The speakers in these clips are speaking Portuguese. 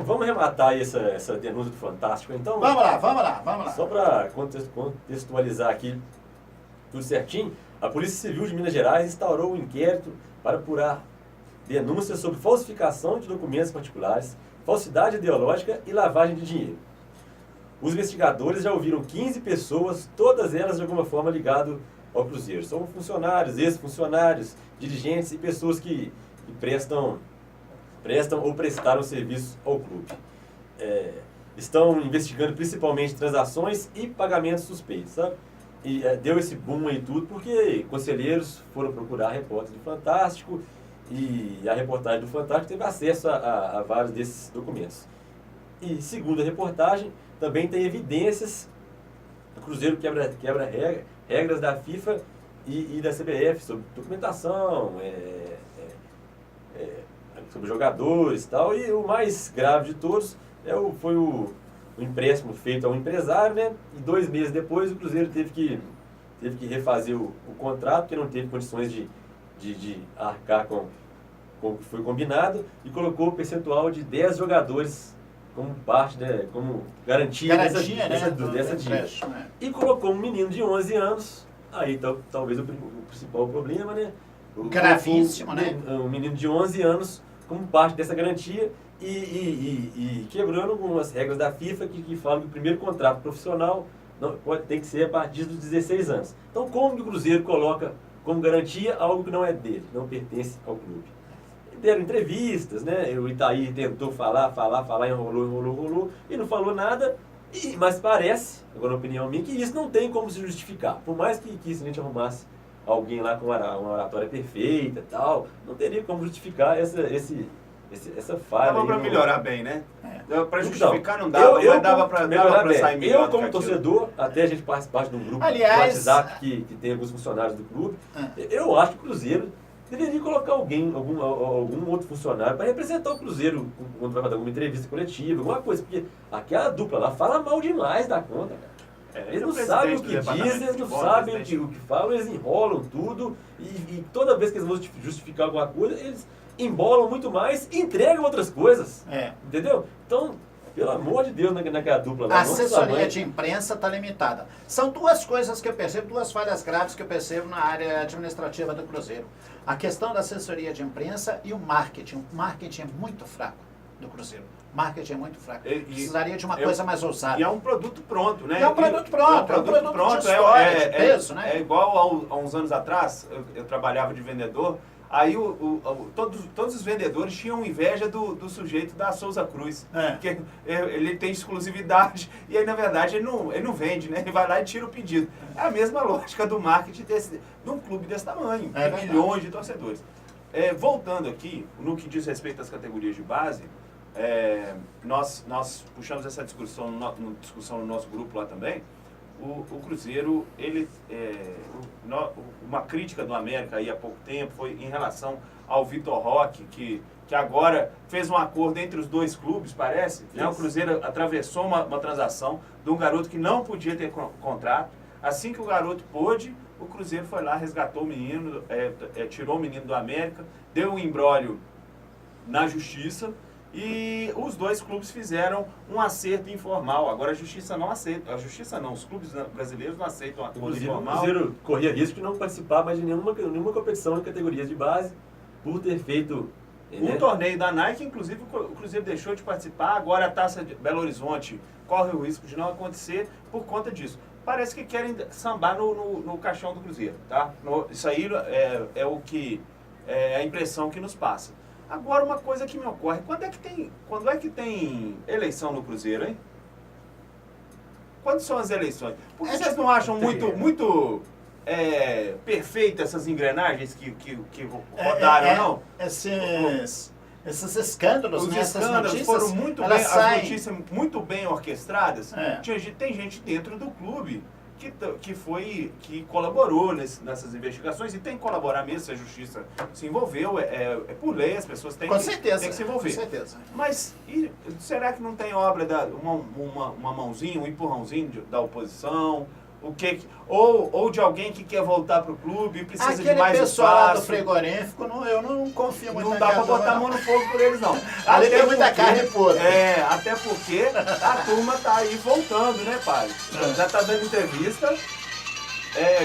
Vamos arrematar aí essa denúncia do Fantástico, então? Vamos lá. Só para contextualizar aqui tudo certinho, a Polícia Civil de Minas Gerais instaurou um inquérito para apurar denúncias sobre falsificação de documentos particulares, falsidade ideológica e lavagem de dinheiro. Os investigadores já ouviram 15 pessoas, todas elas de alguma forma ligadas ao Cruzeiro. São funcionários, ex-funcionários, dirigentes e pessoas que prestam ou prestaram serviço ao clube. Estão investigando principalmente transações e pagamentos suspeitos, sabe? E deu esse boom aí tudo porque conselheiros foram procurar repórteres do Fantástico e a reportagem do Fantástico teve acesso a vários desses documentos. E segundo a reportagem, também tem evidências do Cruzeiro quebra regras da FIFA e da CBF sobre documentação, sobre jogadores e tal. E o mais grave de todos foi o empréstimo feito a um empresário, né? E 2 meses depois o Cruzeiro teve que refazer o contrato, porque não teve condições de arcar com o que foi combinado, e colocou o percentual de 10 jogadores como parte, né, como garantia dessa dívida. E colocou um menino de 11 anos, aí talvez o principal problema, né? Gravíssimo, né? Um menino de 11 anos como parte dessa garantia e quebrando algumas regras da FIFA que falam que o primeiro contrato profissional tem que ser a partir dos 16 anos. Então, como que o Cruzeiro coloca como garantia algo que não é dele, não pertence ao clube? Deram entrevistas, né? O Itaí tentou falar, enrolou e não falou nada. Mas parece, agora na opinião minha, que isso não tem como se justificar. Por mais que a gente arrumasse alguém lá com uma oratória perfeita e tal, não teria como justificar essa falha. Dava para melhorar bem, né? Para justificar então, não dava, mas dava para sair melhor. Eu, como torcedor, até a gente faz parte de um grupo do WhatsApp que tem alguns funcionários do clube, eu acho que o Cruzeiro deveria colocar algum outro funcionário para representar o Cruzeiro quando vai fazer alguma entrevista coletiva, alguma coisa, porque aquela dupla lá fala mal demais da conta, cara. Eles não sabem o que dizem, eles não sabem o que falam, eles enrolam tudo e toda vez que eles vão justificar alguma coisa, eles embolam muito mais e entregam outras coisas. Entendeu? Então, pelo amor de Deus, naquela dupla lá. A assessoria de imprensa está limitada. São 2 coisas que eu percebo, 2 falhas graves que eu percebo na área administrativa do Cruzeiro. A questão da assessoria de imprensa e o marketing. O marketing é muito fraco do Cruzeiro. O marketing é muito fraco. Precisaria de uma coisa mais ousada. E é um produto pronto, né? É um produto pronto. De história, de peso, né? É igual a uns anos atrás, eu trabalhava de vendedor. Aí todos os vendedores tinham inveja do sujeito da Souza Cruz. Porque ele tem exclusividade e aí, na verdade, ele não vende, né? Ele vai lá e tira o pedido. É a mesma lógica do marketing de um clube desse tamanho, de milhões de torcedores. Voltando aqui, no que diz respeito às categorias de base, nós puxamos essa discussão no nosso grupo lá também. O Cruzeiro, uma crítica do América aí há pouco tempo foi em relação ao Vitor Roque, que agora fez um acordo entre os 2 clubes, parece. Né? O Cruzeiro atravessou uma transação de um garoto que não podia ter contrato. Assim que o garoto pôde, o Cruzeiro foi lá, resgatou o menino, tirou o menino do América, deu um imbróglio na justiça. E os 2 clubes fizeram um acerto informal. Agora a justiça não aceita. Os clubes brasileiros não aceitam um acordo informal. O Cruzeiro corria risco de não participar mais de nenhuma competição de categorias de base por ter feito um torneio da Nike. Inclusive o Cruzeiro deixou de participar. Agora a Taça de Belo Horizonte corre o risco de não acontecer por conta disso. Parece que querem sambar no caixão do Cruzeiro, tá? Isso aí é a impressão que nos passa. Agora, uma coisa que me ocorre, quando é que tem eleição no Cruzeiro, hein? Quando são as eleições? Porque vocês não acham muito perfeitas essas engrenagens que rodaram, não? Esses escândalos, essas notícias foram as notícias muito bem orquestradas. Tem gente dentro do clube que colaborou nessas investigações e tem que colaborar mesmo se a justiça se envolveu, por lei, as pessoas têm que se envolver. Com certeza. Mas será que não tem obra, uma mãozinha, um empurrãozinho da oposição, o que ou de alguém que quer voltar pro clube e precisa Aquele de mais pessoal lá do espaço. frigorífico, eu não confio muito Não dá naquela pra botar a turma, mão no fogo por eles, não. Ali Até tem muita porque- carne podre. Até porque a turma tá aí voltando, né, pai? Já tá dando entrevista,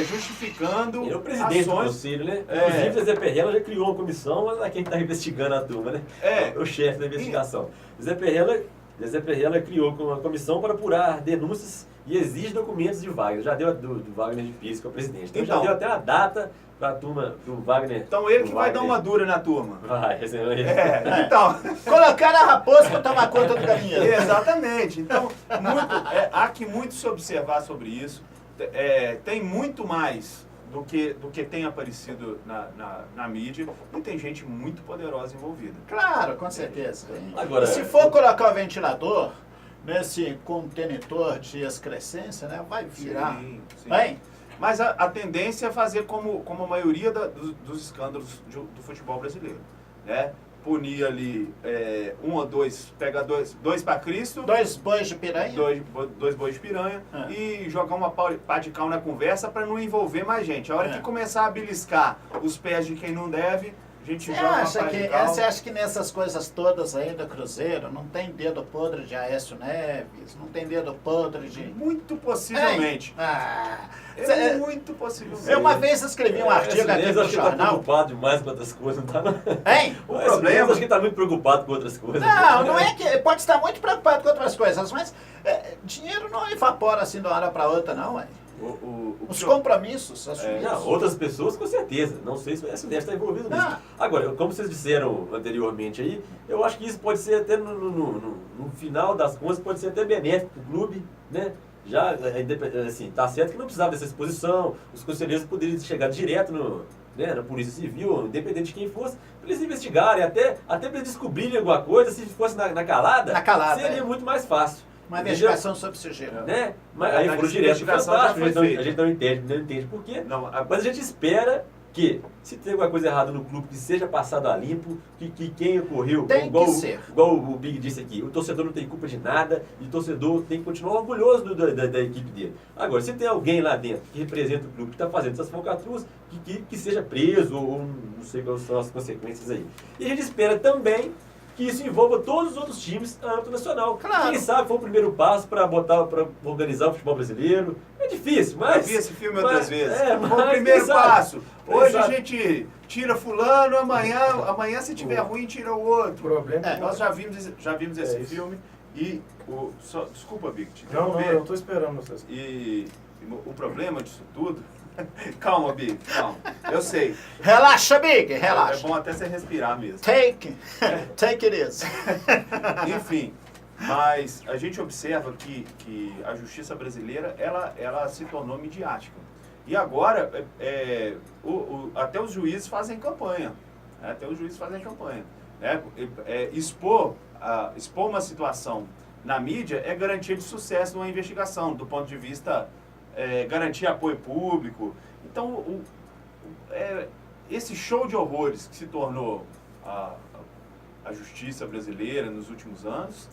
justificando Ele é o presidente do ações. conselho, né? É. Inclusive, o Zé Perrella já criou uma comissão, mas é quem está investigando a turma, né? É. O chefe da investigação. Zé Perrella criou uma comissão para apurar denúncias e exige documentos de Wagner. Já deu a do Wagner de Pires, que é o presidente. Então, já Então. deu até a data para a turma do Wagner. Então ele do que vai dar Wagner. uma dura na turma. Vai, esse Então. Colocaram a raposa para tomar conta do galinheiro. Exatamente. Então, há que muito se observar sobre isso. Tem muito mais do que tem aparecido na mídia e tem gente muito poderosa envolvida. Claro, com certeza. Agora- E se for colocar o ventilador nesse contenedor de excrescência, né, vai virar. Sim, sim. Bem, Mas a tendência é fazer como a maioria dos escândalos do futebol brasileiro, né? Punir ali um ou dois, pega dois para Cristo, 2 bois de piranha. dois bois de piranha e jogar uma pá de cal na conversa para não envolver mais gente. A hora que começar a beliscar os pés de quem não deve, a gente joga uma pá de cal. Você acha que nessas coisas todas aí do Cruzeiro não tem dedo podre de Aécio Neves, não tem dedo podre de... Muito possivelmente. Muito possivelmente. Eu uma vez escrevi um artigo aqui Acho no que está jornal. preocupado demais com outras coisas, não tá? Não? Hein? O problema- Acho que está muito preocupado com outras coisas. Não é que... Pode estar muito preocupado com outras coisas, mas dinheiro não evapora assim de uma hora para outra, não, ué. Os compromissos assumidos. Não, outras pessoas com certeza. Não sei se o SNF está envolvido nisso. Não. Agora, como vocês disseram anteriormente aí, eu acho que isso pode ser até no final das contas, pode ser até benéfico para o clube, né? Já, assim, tá certo que não precisava dessa exposição, os conselheiros poderiam chegar direto na Polícia Civil, independente de quem fosse, para eles investigarem, até para eles descobrirem alguma coisa, se fosse na calada, seria muito mais fácil. Uma investigação sob sigilo. Né? Mas aí foram direto pro investigação já Fantástico, foi feita. a gente não entende por quê. Não, Mas a gente espera que, se tem alguma coisa errada no clube, que seja passado a limpo, que quem ocorreu, Tem igual, que ser. igual o Big disse aqui, o torcedor não tem culpa de nada, e o torcedor tem que continuar orgulhoso da equipe dele. Agora, se tem alguém lá dentro que representa o clube, que está fazendo essas falcatruas, que seja preso, ou não sei quais são as consequências aí. E a gente espera também que isso envolva todos os outros times a âmbito nacional. Claro. Quem sabe foi o primeiro passo para organizar o futebol brasileiro. É difícil, mas... Eu vi esse filme outras vezes. Foi Foi o primeiro passo. Quem Hoje sabe? a gente tira fulano, amanhã se tiver ruim, tira o outro. O problema é Nós já vimos esse isso. filme e... desculpa, Vic, te Não, interromper. eu estou esperando vocês. E o problema disso tudo... Calma, Big, calma. Eu sei. Relaxa, Big, É relaxa. bom até você respirar mesmo. Take it easy. Enfim, mas a gente observa que a justiça brasileira, ela se tornou midiática. E agora, até os juízes fazem campanha. Expor uma situação na mídia é garantia de sucesso numa investigação, do ponto de vista garantir apoio público. Então, esse show de horrores que se tornou a justiça brasileira nos últimos anos,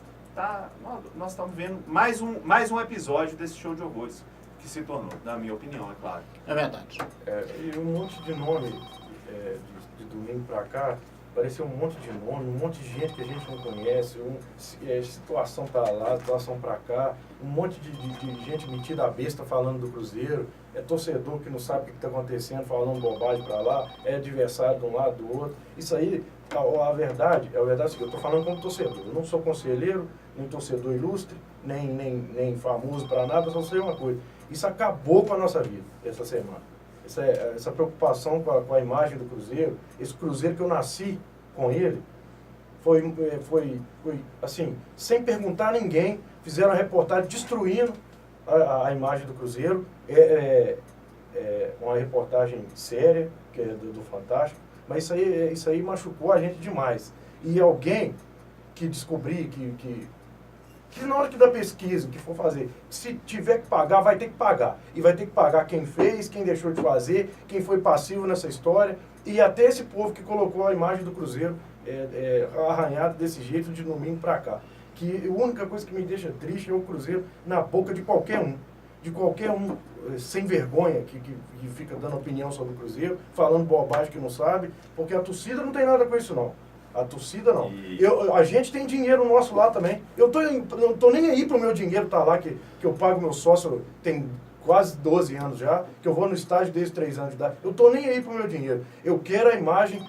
nós estamos vendo mais um episódio desse show de horrores que se tornou, na minha opinião, é claro. É verdade. E um monte de nome de domingo pra cá, apareceu um monte de nome, um monte de gente que a gente não conhece, situação pra lá, situação pra cá, um monte de gente metida a besta falando do Cruzeiro, torcedor que não sabe o que está acontecendo, falando bobagem pra lá, adversário de um lado do outro. Isso aí, a verdade é assim, eu estou falando como torcedor, eu não sou conselheiro, nem torcedor ilustre, nem famoso para nada, só sei uma coisa, isso acabou com a nossa vida essa semana. Essa preocupação com a imagem do Cruzeiro, esse Cruzeiro que eu nasci com ele, foi assim, sem perguntar a ninguém, fizeram a reportagem destruindo a imagem do Cruzeiro, uma reportagem séria, que é do Fantástico, mas isso aí machucou a gente demais. E alguém que descobrir que na hora que da pesquisa, que for fazer, se tiver que pagar, vai ter que pagar. E vai ter que pagar quem fez, quem deixou de fazer, quem foi passivo nessa história, e até esse povo que colocou a imagem do Cruzeiro arranhada desse jeito de domingo pra cá. Que a única coisa que me deixa triste é o Cruzeiro na boca de qualquer um. de qualquer um sem vergonha que fica dando opinião sobre o Cruzeiro, falando bobagem que não sabe, porque a torcida não tem nada com isso não. A torcida não. A gente tem dinheiro nosso lá também. Não tô nem aí pro meu dinheiro tá lá, que eu pago meu sócio, tem quase 12 anos já, que eu vou no estádio desde 3 anos de idade. Eu tô nem aí pro meu dinheiro. Eu quero a imagem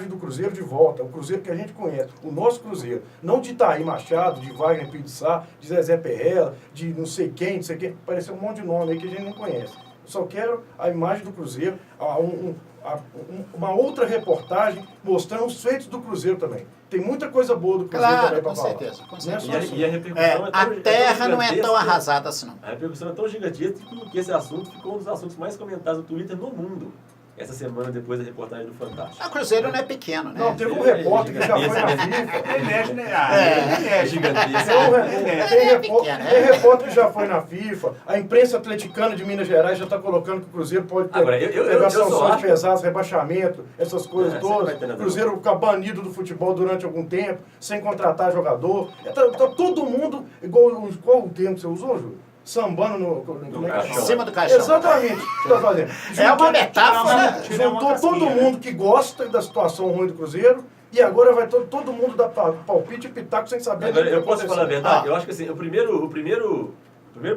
do Cruzeiro de volta, o Cruzeiro que a gente conhece, o nosso Cruzeiro. Não de Itaí Machado, de Wagner Pidissá, de Zezé Perrella, de não sei quem, pareceu um monte de nome aí que a gente nem conhece. Eu só quero a imagem do Cruzeiro, uma outra reportagem mostrando os feitos do Cruzeiro também. Tem muita coisa boa do Cruzeiro também para falar. Com certeza. E a repercussão a terra não é tão arrasada assim não. A repercussão é tão gigantesca que esse assunto ficou um dos assuntos mais comentados no Twitter no mundo. Essa semana depois da reportagem do Fantástico. O Cruzeiro não é pequeno, né? Não, teve um repórter que já foi na FIFA. É gigantesco. Tem repórter que já foi na FIFA. A imprensa atleticana de Minas Gerais já está colocando que o Cruzeiro pode pegar sanções pesadas, rebaixamento, essas coisas todas. O Cruzeiro ficar banido do futebol durante algum tempo, sem contratar jogador. Tá todo mundo, qual o termo que você usou, Júlio? Sambando no caixão. Em cima do caixão. Exatamente. O que tá fazendo? É uma metáfora. Juntou todo mundo que gosta da situação ruim do Cruzeiro e agora vai todo mundo dar palpite e pitaco sem saber. Agora, eu posso falar a verdade? Eu acho que assim, o primeiro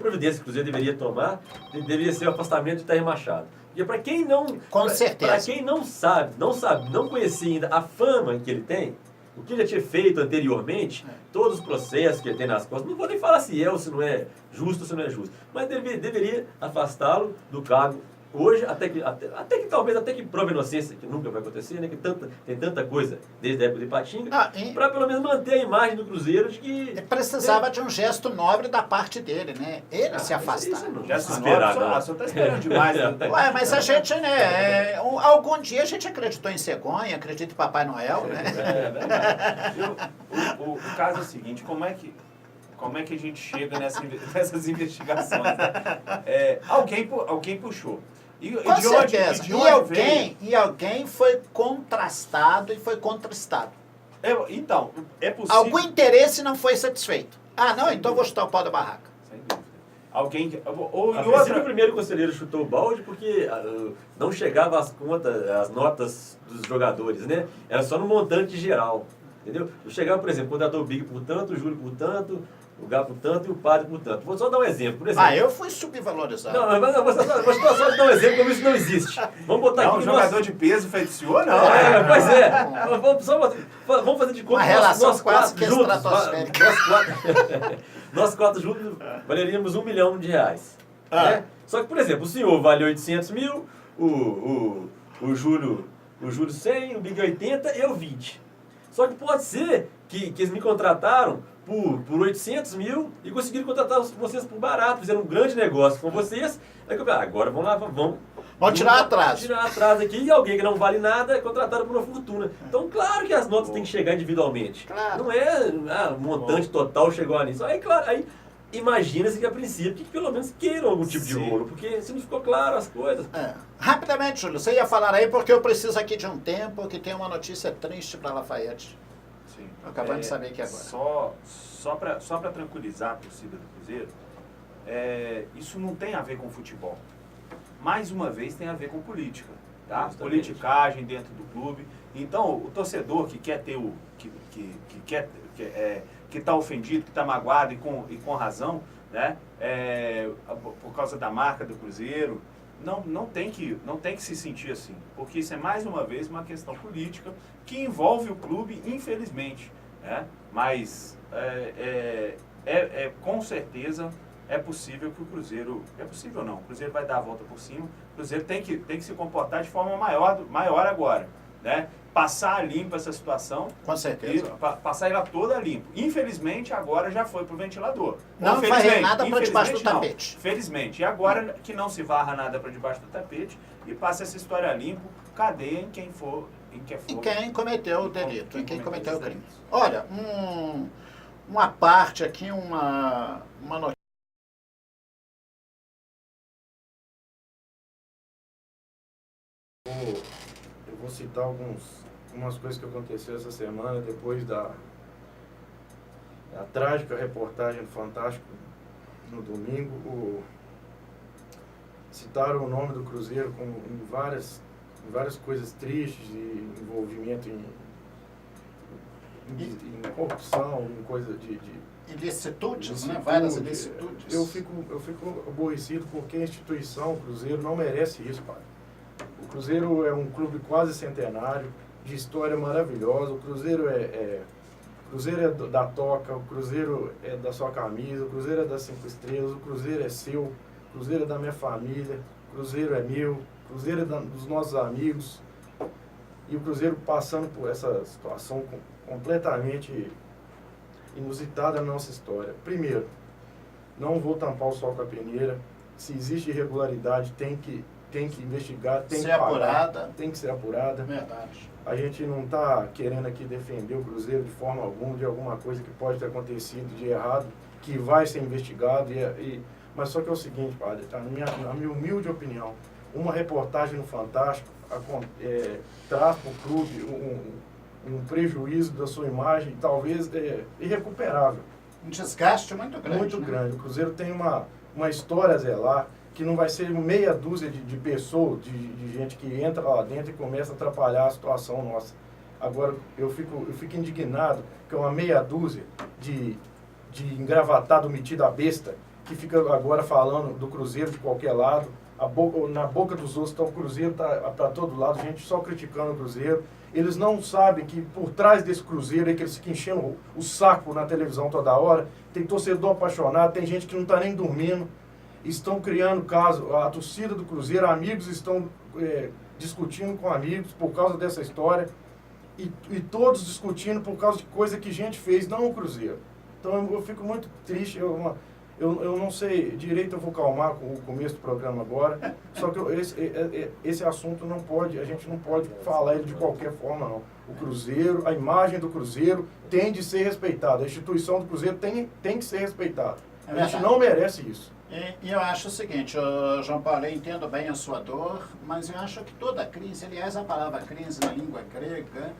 providência que o Cruzeiro deveria tomar deveria ser o afastamento de Itaí Machado. E para quem não... Com certeza. Para quem não conhecia ainda a fama que ele tem, o que ele já tinha feito anteriormente, todos os processos que ele tem nas costas, não vou nem falar se é ou se não é justo ou se não é justo, mas deveria afastá-lo do cargo hoje, até que talvez prove inocência, que nunca vai acontecer, né? Que tem tanta coisa desde a época de Ipatinga, para pelo menos manter a imagem do Cruzeiro de que... Ele precisava de um gesto nobre da parte dele, né? Ele se afastar. Já se esperava. Você está esperando demais. Ué, mas a gente, né? Algum dia a gente acreditou em cegonha, acredita em Papai Noel, né? O caso é o seguinte, como é que a gente chega nessas investigações? Alguém puxou. Com certeza. E alguém foi contrastado e foi contrastado. Então, é possível... Algum interesse não foi satisfeito. Não, então eu vou chutar o pau da barraca. Sem dúvida. O primeiro conselheiro chutou o balde porque não chegava as notas dos jogadores, né? Era só no montante geral. Entendeu? Eu chegava, por exemplo, contratou o Big por tanto, o Júlio por tanto, o Gá por tanto e o Padre por tanto. Vou só dar um exemplo. Por exemplo. Eu fui subvalorizado. Não, mas só dar um exemplo como isso não existe. Vamos botar aqui. Um jogador de peso feitiçou, não. Pois é. Vamos fazer de conta. Uma relação quase que juntos, estratosférica. Nós quatro juntos valeríamos R$1 milhão. Né? Só que, por exemplo, o senhor vale 800 mil, o Júlio 100, o Big 80 e eu 20. Só que pode ser que eles me contrataram por 800 mil e conseguiram contratar vocês por barato, fizeram um grande negócio com vocês. Aí eu falei, agora vamos lá, vamos tirar atraso. Tirar atraso aqui e alguém que não vale nada é contratado por uma fortuna. Então, claro que as notas têm que chegar individualmente. Claro. Não é o montante total chegou a nisso. Aí, claro, imagina-se que a princípio que pelo menos queiram algum tipo de rolo, porque se não ficou claro as coisas. Rapidamente, Júlio, você ia falar aí porque eu preciso aqui de um tempo que tem uma notícia triste para Lafayette. Sim. Acabando de saber aqui agora. Só para tranquilizar a torcida do Cruzeiro, isso não tem a ver com futebol. Mais uma vez tem a ver com política, tá? Politicagem dentro do clube. Então, o torcedor que quer ter que está ofendido, que está magoado e com razão, né? Por causa da marca do Cruzeiro, não tem que se sentir assim, porque isso é mais uma vez uma questão política que envolve o clube, infelizmente, né? Mas com certeza é possível que o Cruzeiro, o Cruzeiro vai dar a volta por cima, o Cruzeiro tem que se comportar de forma maior agora, né? Passar a limpo essa situação. Com certeza. Passar ela toda a limpo. Infelizmente, agora já foi pro ventilador. Não varrer nada para debaixo do tapete. Felizmente. E agora que não se varra nada para debaixo do tapete e passa essa história a limpo, cadeia em quem for. Em quem cometeu o delito, em quem cometeu o crime. Olha, uma parte aqui, uma notícia. Eu vou citar algumas coisas que aconteceram essa semana depois da trágica reportagem do Fantástico no domingo, citaram o nome do Cruzeiro em várias coisas tristes, de envolvimento em corrupção, em coisa de Ilicitudes, né? Várias ilicitudes. Eu fico aborrecido porque a instituição, o Cruzeiro, não merece isso, pai. O Cruzeiro é um clube quase centenário, de história maravilhosa. O Cruzeiro Cruzeiro é da toca, o Cruzeiro é da sua camisa, o Cruzeiro é das 5 estrelas, o Cruzeiro é seu, o Cruzeiro é da minha família, o Cruzeiro é meu, o Cruzeiro é dos nossos amigos. E o Cruzeiro passando por essa situação completamente inusitada na nossa história. Primeiro, não vou tampar o sol com a peneira. Se existe irregularidade, tem que investigar, tem que pagar, tem que ser apurada. Verdade. A gente não está querendo aqui defender o Cruzeiro de forma alguma, de alguma coisa que pode ter acontecido de errado, que vai ser investigado. Mas só que é o seguinte, padre, na minha humilde opinião, uma reportagem no Fantástico traz para o clube um prejuízo da sua imagem, talvez irrecuperável. Um desgaste muito grande. Muito né? grande. O Cruzeiro tem uma história a zelar, que não vai ser meia dúzia de pessoas, de gente que entra lá dentro e começa a atrapalhar a situação nossa. Agora, eu fico indignado que é uma meia dúzia de engravatado metido a besta, que fica agora falando do Cruzeiro de qualquer lado. Na boca dos outros o Cruzeiro está para todo lado, gente só criticando o Cruzeiro. Eles não sabem que por trás desse Cruzeiro aí, que eles ficam enchendo o saco na televisão toda hora, tem torcedor apaixonado, tem gente que não está nem dormindo, estão criando caso, a torcida do Cruzeiro, amigos estão discutindo com amigos por causa dessa história, e todos discutindo por causa de coisa que gente fez, não o Cruzeiro. Então eu fico muito triste, eu não sei direito, eu vou calmar com o começo do programa agora, só que esse assunto não pode, a gente não pode falar ele de qualquer forma, não. O Cruzeiro, a imagem do Cruzeiro tem de ser respeitada, a instituição do Cruzeiro tem que ser respeitada. A gente não merece isso. E eu acho o seguinte, João Paulo, eu entendo bem a sua dor, mas eu acho que toda crise, aliás, a palavra crise na língua grega,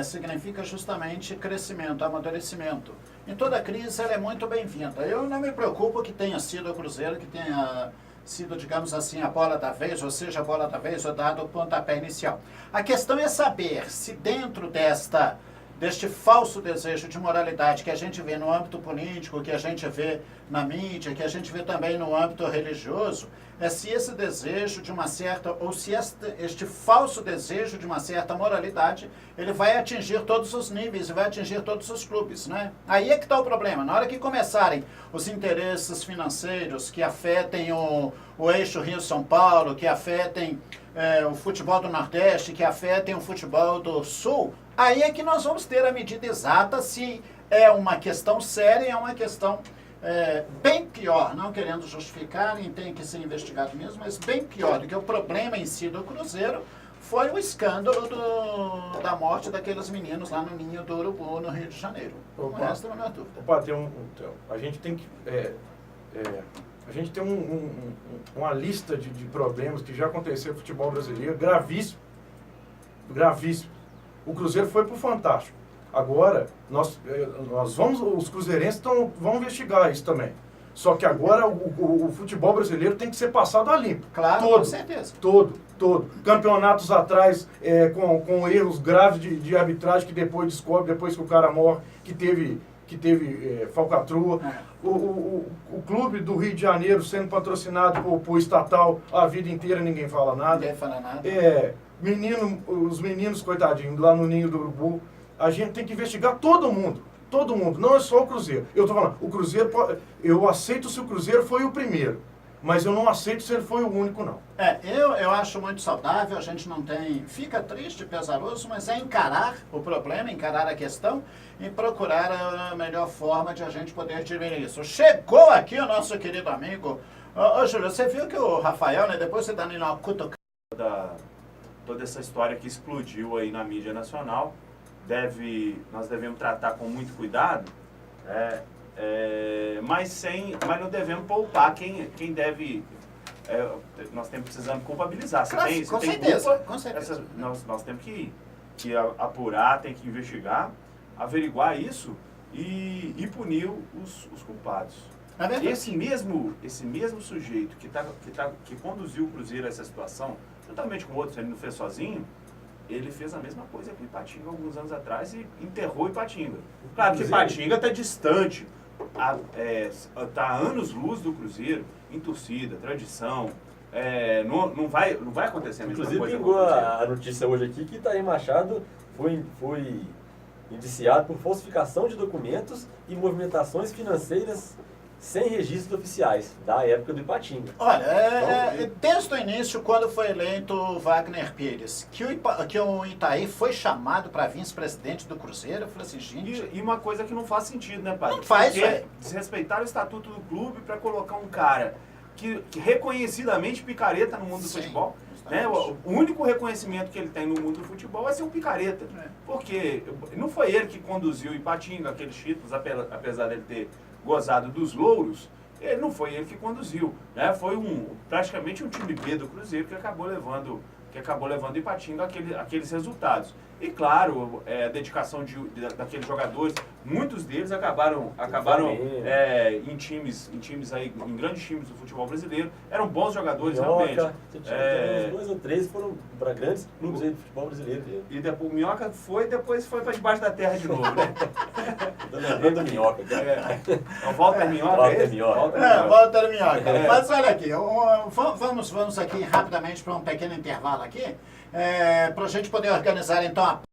significa justamente crescimento, amadurecimento. Em toda crise ela é muito bem-vinda. Eu não me preocupo que tenha sido o Cruzeiro, que tenha sido, digamos assim, a bola da vez, ou seja, a bola da vez, ou dado o pontapé inicial. A questão é saber se dentro deste falso desejo de moralidade que a gente vê no âmbito político, que a gente vê na mídia, que a gente vê também no âmbito religioso, se esse desejo de uma certa, ou se este falso desejo de uma certa moralidade, ele vai atingir todos os níveis e vai atingir todos os clubes, né? Aí é que está o problema. Na hora que começarem os interesses financeiros que afetem o eixo Rio-São Paulo, que afetem o futebol do Nordeste, que afetem o futebol do Sul, aí é que nós vamos ter a medida exata se é uma questão séria, é uma questão bem pior, não querendo justificar, nem tem que ser investigado mesmo, mas bem pior do que o problema em si do Cruzeiro foi o escândalo da morte daqueles meninos lá no Ninho do Urubu, no Rio de Janeiro. O resto não é dúvida. Opa, a gente tem que... a gente tem uma lista de problemas que já aconteceu no futebol brasileiro, gravíssimo. Gravíssimo. O Cruzeiro foi pro Fantástico. Agora, os cruzeirenses vão investigar isso também. Só que agora o futebol brasileiro tem que ser passado a limpo. Claro, todo, com certeza. Todo. Campeonatos atrás com erros graves de arbitragem que depois descobre, depois que o cara morre, que teve falcatrua. O clube do Rio de Janeiro sendo patrocinado por estatal a vida inteira, ninguém fala nada. Ninguém fala nada. Os meninos, coitadinhos, lá no Ninho do Urubu, a gente tem que investigar todo mundo, não é só o Cruzeiro. Eu estou falando, o Cruzeiro, eu aceito se o Cruzeiro foi o primeiro, mas eu não aceito se ele foi o único, não. Eu acho muito saudável, a gente não tem... Fica triste, pesaroso, mas é encarar o problema, encarar a questão e procurar a melhor forma de a gente poder dirimir isso. Chegou aqui o nosso querido amigo... Ô Júlio, você viu que o Rafael, né, depois você dá nele uma cutucada... Toda essa história que explodiu aí na mídia nacional, nós devemos tratar com muito cuidado, mas não devemos poupar quem deve... nós precisamos culpabilizar. Com certeza. Nós temos que apurar, tem que investigar, averiguar isso e punir os culpados. É verdade. Esse mesmo sujeito que conduziu o Cruzeiro a essa situação, juntamente com outros, ele não fez sozinho, ele fez a mesma coisa com o Ipatinga alguns anos atrás e enterrou o Ipatinga. Claro que o Ipatinga está distante, está a anos-luz do Cruzeiro, em torcida, tradição. Não vai acontecer a mesma Inclusive, coisa. pingou a notícia hoje aqui que Itair Machado foi indiciado por falsificação de documentos e movimentações financeiras sem registros oficiais, da época do Ipatinga. Olha, desde o início, quando foi eleito Wagner Pires, que o Itair foi chamado para vice-presidente do Cruzeiro, eu falei assim, gente... E uma coisa que não faz sentido, né, padre? Não faz, Porque velho. desrespeitar o estatuto do clube para colocar um cara que reconhecidamente picareta no mundo do Sim, futebol. justamente. Né? O único reconhecimento que ele tem no mundo do futebol é ser um picareta. Porque não foi ele que conduziu o Ipatinga, aqueles títulos, apesar dele ter gozado dos louros, não foi ele que conduziu. Né? Foi praticamente um time B do Cruzeiro que acabou levando o Ipatinga aqueles resultados. E claro, a dedicação daqueles jogadores, muitos deles acabaram em times aí, em grandes times do futebol brasileiro, eram bons jogadores realmente. Uns 2 ou 3 foram para grandes clubes aí do futebol brasileiro. E depois o Minhoca depois foi para debaixo da terra de novo, né? Dando Minhoca, cara. O Walter Minhoca. Walter é esse? Minhoca. Walter Minhoca. Mas olha aqui, vamos aqui rapidamente para um pequeno intervalo aqui, para a gente poder organizar então a